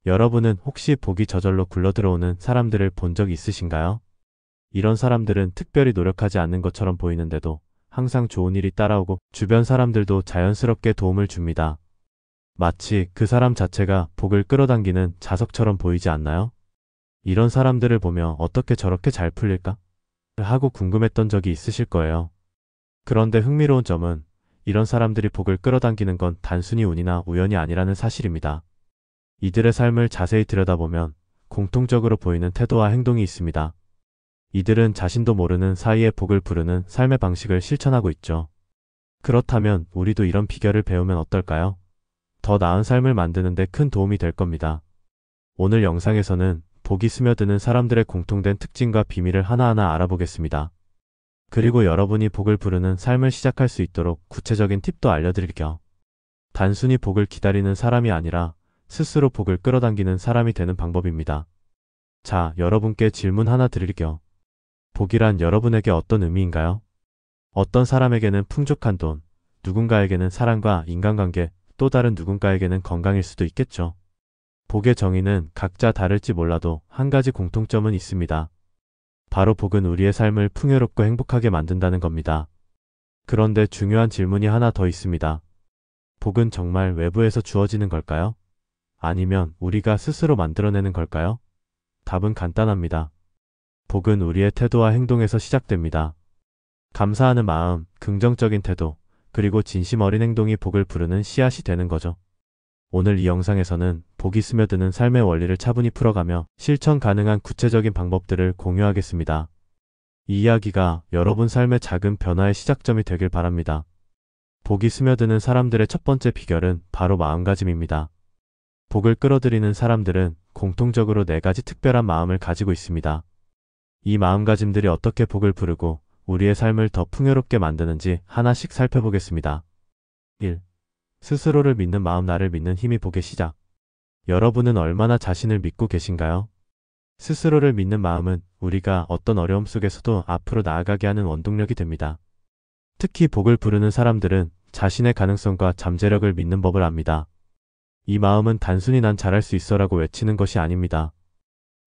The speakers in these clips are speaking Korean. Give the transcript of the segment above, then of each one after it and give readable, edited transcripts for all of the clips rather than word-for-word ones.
여러분은 혹시 복이 저절로 굴러들어오는 사람들을 본 적 있으신가요? 이런 사람들은 특별히 노력하지 않는 것처럼 보이는데도 항상 좋은 일이 따라오고 주변 사람들도 자연스럽게 도움을 줍니다. 마치 그 사람 자체가 복을 끌어당기는 자석처럼 보이지 않나요? 이런 사람들을 보며 어떻게 저렇게 잘 풀릴까? 하고 궁금했던 적이 있으실 거예요. 그런데 흥미로운 점은 이런 사람들이 복을 끌어당기는 건 단순히 운이나 우연이 아니라는 사실입니다. 이들의 삶을 자세히 들여다보면 공통적으로 보이는 태도와 행동이 있습니다. 이들은 자신도 모르는 사이에 복을 부르는 삶의 방식을 실천하고 있죠. 그렇다면 우리도 이런 비결을 배우면 어떨까요? 더 나은 삶을 만드는 데 큰 도움이 될 겁니다. 오늘 영상에서는 복이 스며드는 사람들의 공통된 특징과 비밀을 하나하나 알아보겠습니다. 그리고 여러분이 복을 부르는 삶을 시작할 수 있도록 구체적인 팁도 알려드릴게요. 단순히 복을 기다리는 사람이 아니라 스스로 복을 끌어당기는 사람이 되는 방법입니다. 자, 여러분께 질문 하나 드릴게요. 복이란 여러분에게 어떤 의미인가요? 어떤 사람에게는 풍족한 돈, 누군가에게는 사랑과 인간관계, 또 다른 누군가에게는 건강일 수도 있겠죠. 복의 정의는 각자 다를지 몰라도 한 가지 공통점은 있습니다. 바로 복은 우리의 삶을 풍요롭고 행복하게 만든다는 겁니다. 그런데 중요한 질문이 하나 더 있습니다. 복은 정말 외부에서 주어지는 걸까요? 아니면 우리가 스스로 만들어내는 걸까요? 답은 간단합니다. 복은 우리의 태도와 행동에서 시작됩니다. 감사하는 마음, 긍정적인 태도, 그리고 진심 어린 행동이 복을 부르는 씨앗이 되는 거죠. 오늘 이 영상에서는 복이 스며드는 삶의 원리를 차분히 풀어가며 실천 가능한 구체적인 방법들을 공유하겠습니다. 이 이야기가 여러분 삶의 작은 변화의 시작점이 되길 바랍니다. 복이 스며드는 사람들의 첫 번째 비결은 바로 마음가짐입니다. 복을 끌어들이는 사람들은 공통적으로 4가지 특별한 마음을 가지고 있습니다. 이 마음가짐들이 어떻게 복을 부르고 우리의 삶을 더 풍요롭게 만드는지 하나씩 살펴보겠습니다. 1. 스스로를 믿는 마음. 나를 믿는 힘이 복의 시작. 여러분은 얼마나 자신을 믿고 계신가요? 스스로를 믿는 마음은 우리가 어떤 어려움 속에서도 앞으로 나아가게 하는 원동력이 됩니다. 특히 복을 부르는 사람들은 자신의 가능성과 잠재력을 믿는 법을 압니다. 이 마음은 단순히 난 잘할 수 있어라고 외치는 것이 아닙니다.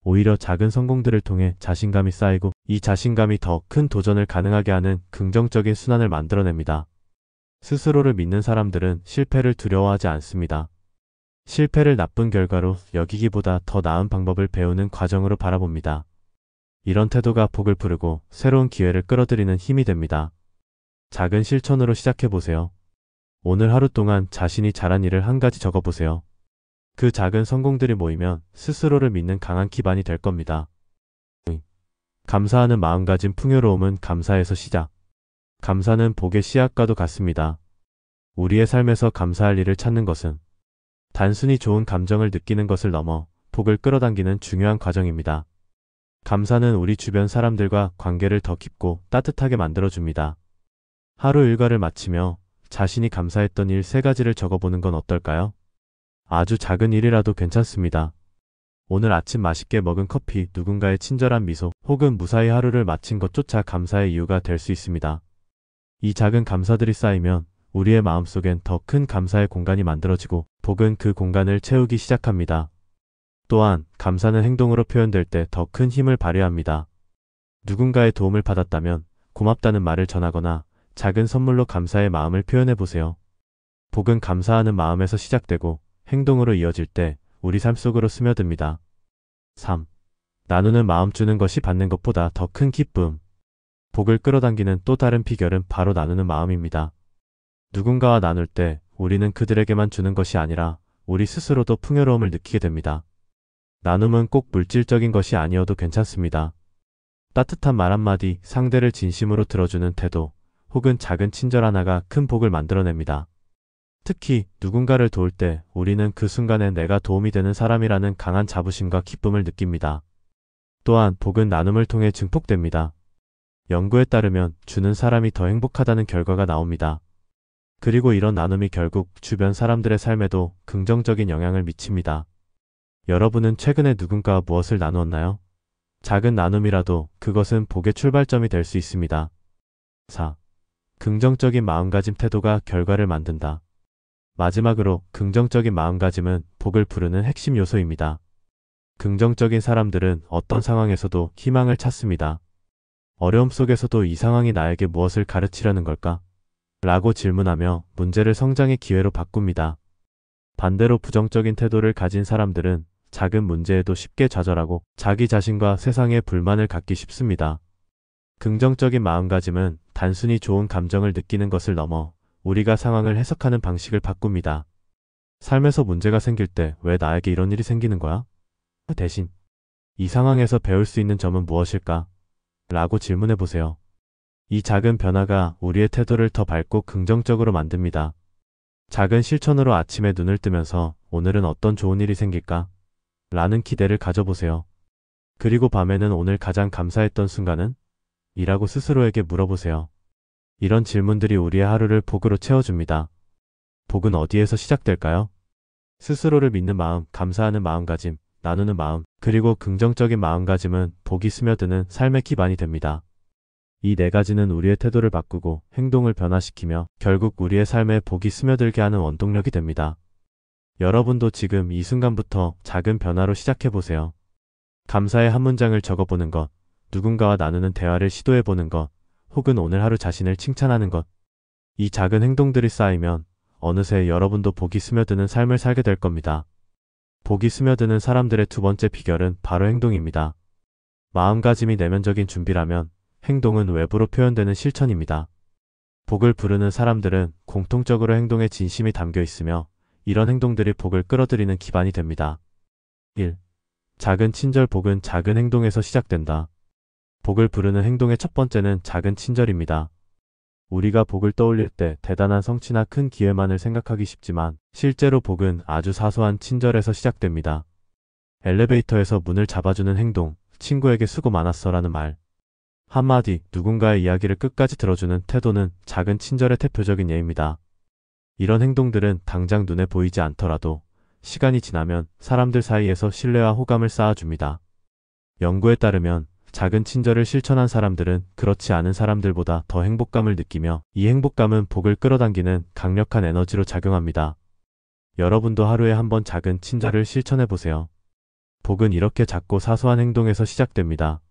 오히려 작은 성공들을 통해 자신감이 쌓이고 이 자신감이 더 큰 도전을 가능하게 하는 긍정적인 순환을 만들어냅니다. 스스로를 믿는 사람들은 실패를 두려워하지 않습니다. 실패를 나쁜 결과로 여기기보다 더 나은 방법을 배우는 과정으로 바라봅니다. 이런 태도가 복을 부르고 새로운 기회를 끌어들이는 힘이 됩니다. 작은 실천으로 시작해보세요. 오늘 하루 동안 자신이 잘한 일을 한 가지 적어보세요. 그 작은 성공들이 모이면 스스로를 믿는 강한 기반이 될 겁니다. 감사하는 마음가짐. 풍요로움은 감사에서 시작. 감사는 복의 씨앗과도 같습니다. 우리의 삶에서 감사할 일을 찾는 것은 단순히 좋은 감정을 느끼는 것을 넘어 복을 끌어당기는 중요한 과정입니다. 감사는 우리 주변 사람들과 관계를 더 깊고 따뜻하게 만들어줍니다. 하루 일과를 마치며 자신이 감사했던 일 3가지를 적어보는 건 어떨까요? 아주 작은 일이라도 괜찮습니다. 오늘 아침 맛있게 먹은 커피, 누군가의 친절한 미소, 혹은 무사히 하루를 마친 것조차 감사의 이유가 될 수 있습니다. 이 작은 감사들이 쌓이면 우리의 마음속엔 더 큰 감사의 공간이 만들어지고 복은 그 공간을 채우기 시작합니다. 또한 감사는 행동으로 표현될 때 더 큰 힘을 발휘합니다. 누군가의 도움을 받았다면 고맙다는 말을 전하거나 작은 선물로 감사의 마음을 표현해보세요. 복은 감사하는 마음에서 시작되고 행동으로 이어질 때 우리 삶 속으로 스며듭니다. 3. 나누는 마음. 주는 것이 받는 것보다 더 큰 기쁨. 복을 끌어당기는 또 다른 비결은 바로 나누는 마음입니다. 누군가와 나눌 때 우리는 그들에게만 주는 것이 아니라 우리 스스로도 풍요로움을 느끼게 됩니다. 나눔은 꼭 물질적인 것이 아니어도 괜찮습니다. 따뜻한 말 한마디, 상대를 진심으로 들어주는 태도, 혹은 작은 친절 하나가 큰 복을 만들어냅니다. 특히 누군가를 도울 때 우리는 그 순간에 내가 도움이 되는 사람이라는 강한 자부심과 기쁨을 느낍니다. 또한 복은 나눔을 통해 증폭됩니다. 연구에 따르면 주는 사람이 더 행복하다는 결과가 나옵니다. 그리고 이런 나눔이 결국 주변 사람들의 삶에도 긍정적인 영향을 미칩니다. 여러분은 최근에 누군가와 무엇을 나누었나요? 작은 나눔이라도 그것은 복의 출발점이 될 수 있습니다. 4. 긍정적인 마음가짐. 태도가 결과를 만든다. 마지막으로 긍정적인 마음가짐은 복을 부르는 핵심 요소입니다. 긍정적인 사람들은 어떤 상황에서도 희망을 찾습니다. 어려움 속에서도 이 상황이 나에게 무엇을 가르치려는 걸까? 라고 질문하며 문제를 성장의 기회로 바꿉니다. 반대로 부정적인 태도를 가진 사람들은 작은 문제에도 쉽게 좌절하고 자기 자신과 세상에 불만을 갖기 쉽습니다. 긍정적인 마음가짐은 단순히 좋은 감정을 느끼는 것을 넘어 우리가 상황을 해석하는 방식을 바꿉니다. 삶에서 문제가 생길 때 왜 나에게 이런 일이 생기는 거야? 대신 이 상황에서 배울 수 있는 점은 무엇일까? 라고 질문해 보세요. 이 작은 변화가 우리의 태도를 더 밝고 긍정적으로 만듭니다. 작은 실천으로 아침에 눈을 뜨면서 오늘은 어떤 좋은 일이 생길까? 라는 기대를 가져보세요. 그리고 밤에는 오늘 가장 감사했던 순간은? 이라고 스스로에게 물어보세요. 이런 질문들이 우리의 하루를 복으로 채워줍니다. 복은 어디에서 시작될까요? 스스로를 믿는 마음, 감사하는 마음가짐, 나누는 마음, 그리고 긍정적인 마음가짐은 복이 스며드는 삶의 기반이 됩니다. 이 네 가지는 우리의 태도를 바꾸고 행동을 변화시키며 결국 우리의 삶에 복이 스며들게 하는 원동력이 됩니다. 여러분도 지금 이 순간부터 작은 변화로 시작해보세요. 감사의 한 문장을 적어보는 것, 누군가와 나누는 대화를 시도해보는 것, 혹은 오늘 하루 자신을 칭찬하는 것. 이 작은 행동들이 쌓이면 어느새 여러분도 복이 스며드는 삶을 살게 될 겁니다. 복이 스며드는 사람들의 두 번째 비결은 바로 행동입니다. 마음가짐이 내면적인 준비라면 행동은 외부로 표현되는 실천입니다. 복을 부르는 사람들은 공통적으로 행동에 진심이 담겨 있으며 이런 행동들이 복을 끌어들이는 기반이 됩니다. 1. 작은 친절. 복은 작은 행동에서 시작된다. 복을 부르는 행동의 첫 번째는 작은 친절입니다. 우리가 복을 떠올릴 때 대단한 성취나 큰 기회만을 생각하기 쉽지만 실제로 복은 아주 사소한 친절에서 시작됩니다. 엘리베이터에서 문을 잡아주는 행동, 친구에게 수고 많았어라는 말, 한마디, 누군가의 이야기를 끝까지 들어주는 태도는 작은 친절의 대표적인 예입니다. 이런 행동들은 당장 눈에 보이지 않더라도 시간이 지나면 사람들 사이에서 신뢰와 호감을 쌓아줍니다. 연구에 따르면 작은 친절을 실천한 사람들은 그렇지 않은 사람들보다 더 행복감을 느끼며 이 행복감은 복을 끌어당기는 강력한 에너지로 작용합니다. 여러분도 하루에 한 번 작은 친절을 실천해 보세요. 복은 이렇게 작고 사소한 행동에서 시작됩니다.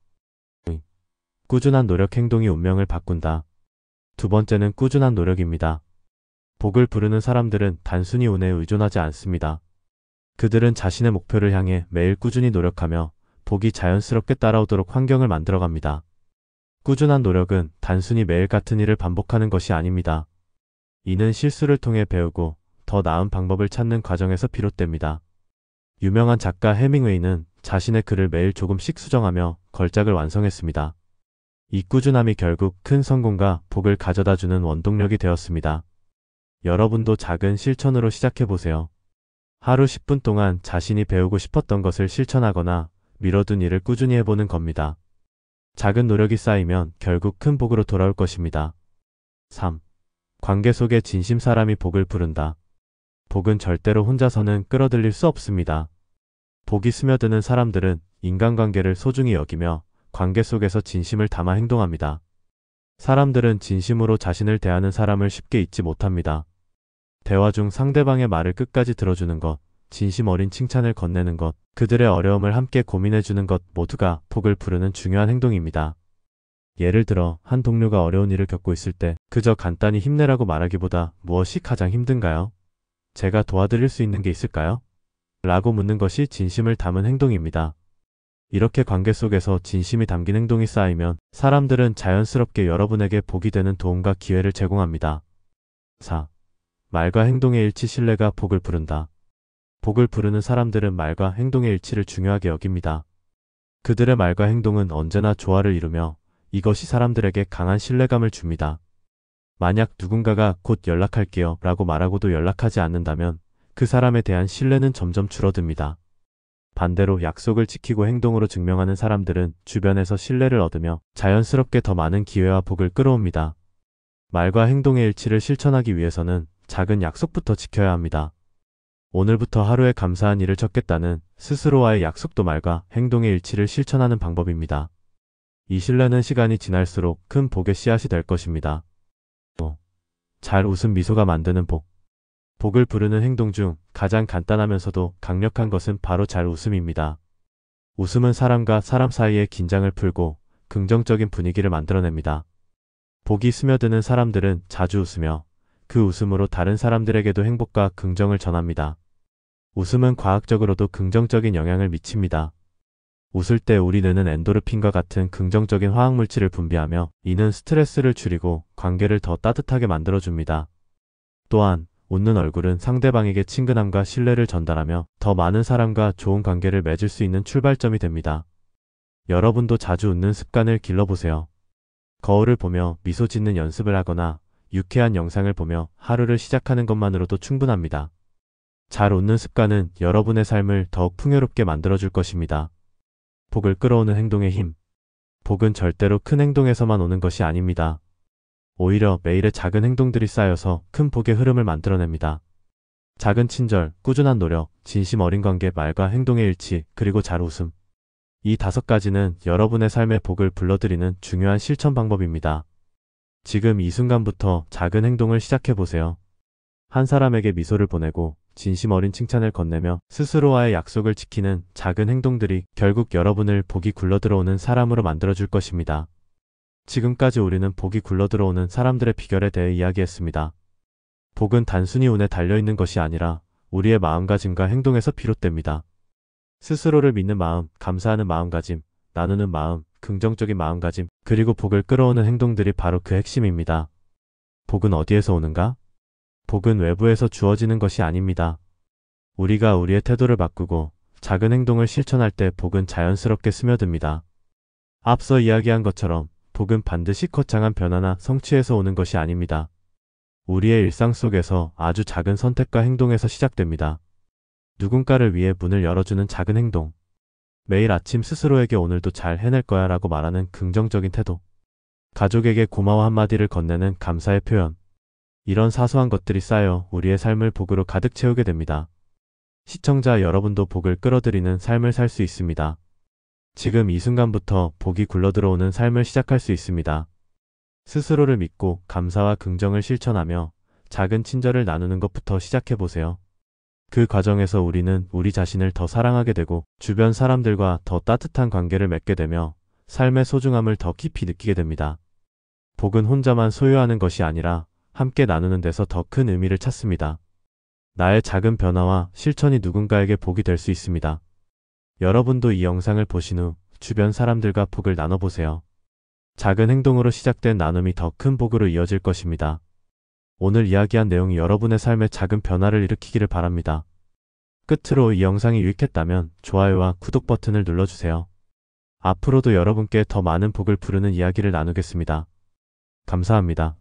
꾸준한 노력. 행동이 운명을 바꾼다. 두 번째는 꾸준한 노력입니다. 복을 부르는 사람들은 단순히 운에 의존하지 않습니다. 그들은 자신의 목표를 향해 매일 꾸준히 노력하며 복이 자연스럽게 따라오도록 환경을 만들어갑니다. 꾸준한 노력은 단순히 매일 같은 일을 반복하는 것이 아닙니다. 이는 실수를 통해 배우고 더 나은 방법을 찾는 과정에서 비롯됩니다. 유명한 작가 해밍웨이는 자신의 글을 매일 조금씩 수정하며 걸작을 완성했습니다. 이 꾸준함이 결국 큰 성공과 복을 가져다주는 원동력이 되었습니다. 여러분도 작은 실천으로 시작해보세요. 하루 10분 동안 자신이 배우고 싶었던 것을 실천하거나 미뤄둔 일을 꾸준히 해보는 겁니다. 작은 노력이 쌓이면 결국 큰 복으로 돌아올 것입니다. 3. 관계 속의 진심. 사람이 복을 부른다. 복은 절대로 혼자서는 끌어들일 수 없습니다. 복이 스며드는 사람들은 인간관계를 소중히 여기며 관계 속에서 진심을 담아 행동합니다. 사람들은 진심으로 자신을 대하는 사람을 쉽게 잊지 못합니다. 대화 중 상대방의 말을 끝까지 들어주는 것, 진심 어린 칭찬을 건네는 것, 그들의 어려움을 함께 고민해주는 것 모두가 복을 부르는 중요한 행동입니다. 예를 들어 한 동료가 어려운 일을 겪고 있을 때 그저 간단히 힘내라고 말하기보다 무엇이 가장 힘든가요? 제가 도와드릴 수 있는 게 있을까요? 라고 묻는 것이 진심을 담은 행동입니다. 이렇게 관계 속에서 진심이 담긴 행동이 쌓이면 사람들은 자연스럽게 여러분에게 복이 되는 도움과 기회를 제공합니다. 4. 말과 행동의 일치. 신뢰가 복을 부른다. 복을 부르는 사람들은 말과 행동의 일치를 중요하게 여깁니다. 그들의 말과 행동은 언제나 조화를 이루며 이것이 사람들에게 강한 신뢰감을 줍니다. 만약 누군가가 곧 연락할게요 라고 말하고도 연락하지 않는다면 그 사람에 대한 신뢰는 점점 줄어듭니다. 반대로 약속을 지키고 행동으로 증명하는 사람들은 주변에서 신뢰를 얻으며 자연스럽게 더 많은 기회와 복을 끌어옵니다. 말과 행동의 일치를 실천하기 위해서는 작은 약속부터 지켜야 합니다. 오늘부터 하루에 감사한 일을 적겠다는 스스로와의 약속도 말과 행동의 일치를 실천하는 방법입니다. 이 신뢰는 시간이 지날수록 큰 복의 씨앗이 될 것입니다. 잘 웃은 미소가 만드는 복. 복을 부르는 행동 중 가장 간단하면서도 강력한 것은 바로 잘 웃음입니다. 웃음은 사람과 사람 사이의 긴장을 풀고 긍정적인 분위기를 만들어냅니다. 복이 스며드는 사람들은 자주 웃으며 그 웃음으로 다른 사람들에게도 행복과 긍정을 전합니다. 웃음은 과학적으로도 긍정적인 영향을 미칩니다. 웃을 때 우리 뇌는 엔도르핀과 같은 긍정적인 화학물질을 분비하며 이는 스트레스를 줄이고 관계를 더 따뜻하게 만들어줍니다. 또한 웃는 얼굴은 상대방에게 친근함과 신뢰를 전달하며 더 많은 사람과 좋은 관계를 맺을 수 있는 출발점이 됩니다. 여러분도 자주 웃는 습관을 길러보세요. 거울을 보며 미소 짓는 연습을 하거나 유쾌한 영상을 보며 하루를 시작하는 것만으로도 충분합니다. 잘 웃는 습관은 여러분의 삶을 더욱 풍요롭게 만들어줄 것입니다. 복을 끌어오는 행동의 힘. 복은 절대로 큰 행동에서만 오는 것이 아닙니다. 오히려 매일의 작은 행동들이 쌓여서 큰 복의 흐름을 만들어냅니다. 작은 친절, 꾸준한 노력, 진심 어린 관계, 말과 행동의 일치, 그리고 잘 웃음. 이 5가지는 여러분의 삶에 복을 불러들이는 중요한 실천 방법입니다. 지금 이 순간부터 작은 행동을 시작해보세요. 한 사람에게 미소를 보내고 진심 어린 칭찬을 건네며 스스로와의 약속을 지키는 작은 행동들이 결국 여러분을 복이 굴러들어오는 사람으로 만들어줄 것입니다. 지금까지 우리는 복이 굴러들어오는 사람들의 비결에 대해 이야기했습니다. 복은 단순히 운에 달려있는 것이 아니라 우리의 마음가짐과 행동에서 비롯됩니다. 스스로를 믿는 마음, 감사하는 마음가짐, 나누는 마음, 긍정적인 마음가짐, 그리고 복을 끌어오는 행동들이 바로 그 핵심입니다. 복은 어디에서 오는가? 복은 외부에서 주어지는 것이 아닙니다. 우리가 우리의 태도를 바꾸고 작은 행동을 실천할 때 복은 자연스럽게 스며듭니다. 앞서 이야기한 것처럼 복은 반드시 거창한 변화나 성취에서 오는 것이 아닙니다. 우리의 일상 속에서 아주 작은 선택과 행동에서 시작됩니다. 누군가를 위해 문을 열어주는 작은 행동. 매일 아침 스스로에게 오늘도 잘 해낼 거야 라고 말하는 긍정적인 태도. 가족에게 고마워 한마디를 건네는 감사의 표현. 이런 사소한 것들이 쌓여 우리의 삶을 복으로 가득 채우게 됩니다. 시청자 여러분도 복을 끌어들이는 삶을 살 수 있습니다. 지금 이 순간부터 복이 굴러들어오는 삶을 시작할 수 있습니다. 스스로를 믿고 감사와 긍정을 실천하며 작은 친절을 나누는 것부터 시작해보세요. 그 과정에서 우리는 우리 자신을 더 사랑하게 되고 주변 사람들과 더 따뜻한 관계를 맺게 되며 삶의 소중함을 더 깊이 느끼게 됩니다. 복은 혼자만 소유하는 것이 아니라 함께 나누는 데서 더 큰 의미를 찾습니다. 나의 작은 변화와 실천이 누군가에게 복이 될 수 있습니다. 여러분도 이 영상을 보신 후 주변 사람들과 복을 나눠보세요. 작은 행동으로 시작된 나눔이 더 큰 복으로 이어질 것입니다. 오늘 이야기한 내용이 여러분의 삶에 작은 변화를 일으키기를 바랍니다. 끝으로 이 영상이 유익했다면 좋아요와 구독 버튼을 눌러주세요. 앞으로도 여러분께 더 많은 복을 부르는 이야기를 나누겠습니다. 감사합니다.